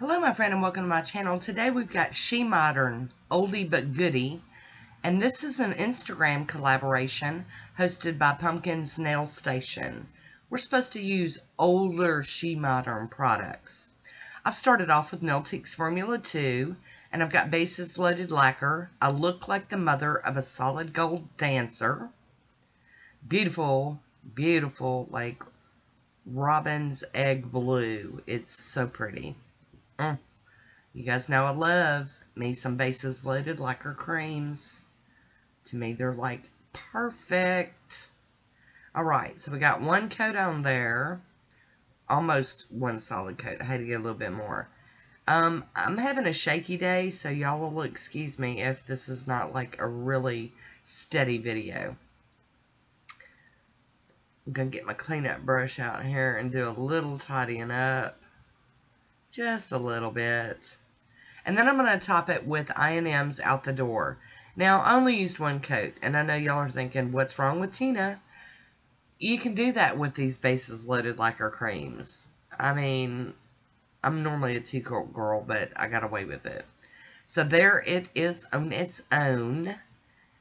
Hello my friend and welcome to my channel. Today we've got SheModern, Oldie but Goody, and this is an Instagram collaboration hosted by Pumpkin's Nail Station. We're supposed to use older SheModern products. I've started off with Meltix Formula 2 and I've got bases loaded lacquer. I look like the mother of a solid gold dancer. Beautiful, beautiful, like robin's egg blue. It's so pretty. You guys know I love me some bases loaded lacquer creams. To me, they're like perfect. Alright, so we got one coat on there. Almost one solid coat. I had to get a little bit more. I'm having a shaky day, so y'all will excuse me if this is not like a really steady video. I'm going to get my cleanup brush out here and do a little tidying up. Just a little bit. And then I'm going to top it with I&M's Out the Door. Now, I only used one coat, and I know y'all are thinking, what's wrong with Tina? You can do that with these bases loaded lacquer creams. I mean, I'm normally a two-coat girl, but I got away with it. So there it is on its own.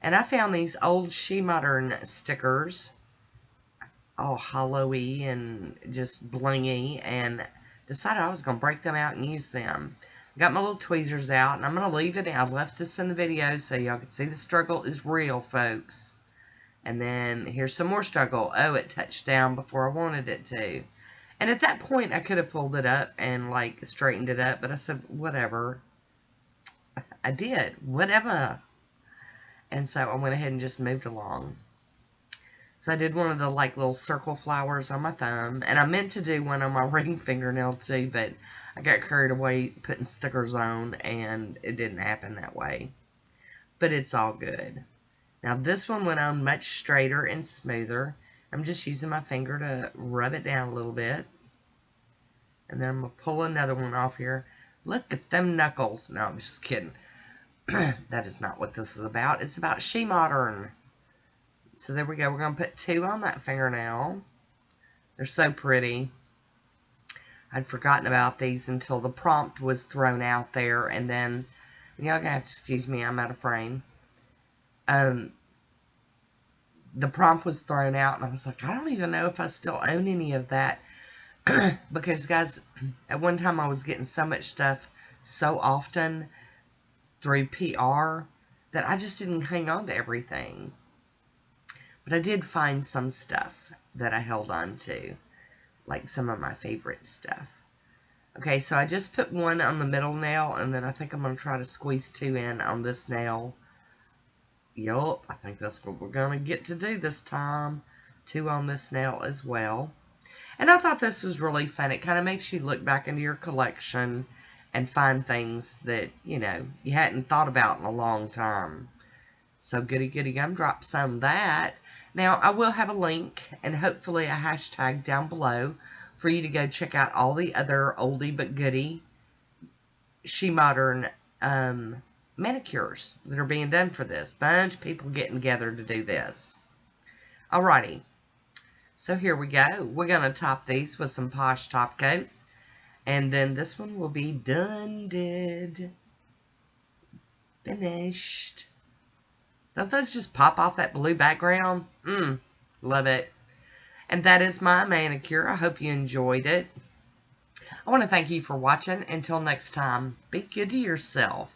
And I found these old SheModern stickers, all hollowy and just blingy, and decided I was going to break them out and use them. Got my little tweezers out, and I'm going to leave it in. I left this in the video so y'all can see the struggle is real, folks. And then here's some more struggle. Oh, it touched down before I wanted it to. And at that point, I could have pulled it up and, like, straightened it up, but I said, whatever. I did. Whatever. And so I went ahead and just moved along. So I did one of the, like, little circle flowers on my thumb. And I meant to do one on my ring fingernail, too, but I got carried away putting stickers on, and it didn't happen that way. But it's all good. Now, this one went on much straighter and smoother. I'm just using my finger to rub it down a little bit. And then I'm going to pull another one off here. Look at them knuckles. No, I'm just kidding. That is not what this is about. It's about SheModern. So there we go. We're going to put two on that fingernail. They're so pretty. I'd forgotten about these until the prompt was thrown out there. And then, y'all going to have to excuse me, I'm out of frame. The prompt was thrown out, and I was like, I don't even know if I still own any of that. Because, guys, at one time I was getting so much stuff so often through PR that I just didn't hang on to everything. But I did find some stuff that I held on to, like some of my favorite stuff. Okay, so I just put one on the middle nail, and then I think I'm going to try to squeeze two in on this nail. Yup, I think that's what we're going to get to do this time. Two on this nail as well. And I thought this was really fun. It kind of makes you look back into your collection and find things that, you know, you hadn't thought about in a long time. So goody goody gumdrops on that. Now, I will have a link and hopefully a hashtag down below for you to go check out all the other oldie but goody SheModern manicures that are being done for this. Bunch of people getting together to do this. Alrighty. So here we go. We're going to top these with some Posh Top Coat. And then this one will be done, finished. Don't those just pop off that blue background? Love it. And that is my manicure. I hope you enjoyed it. I want to thank you for watching. Until next time, be good to yourself.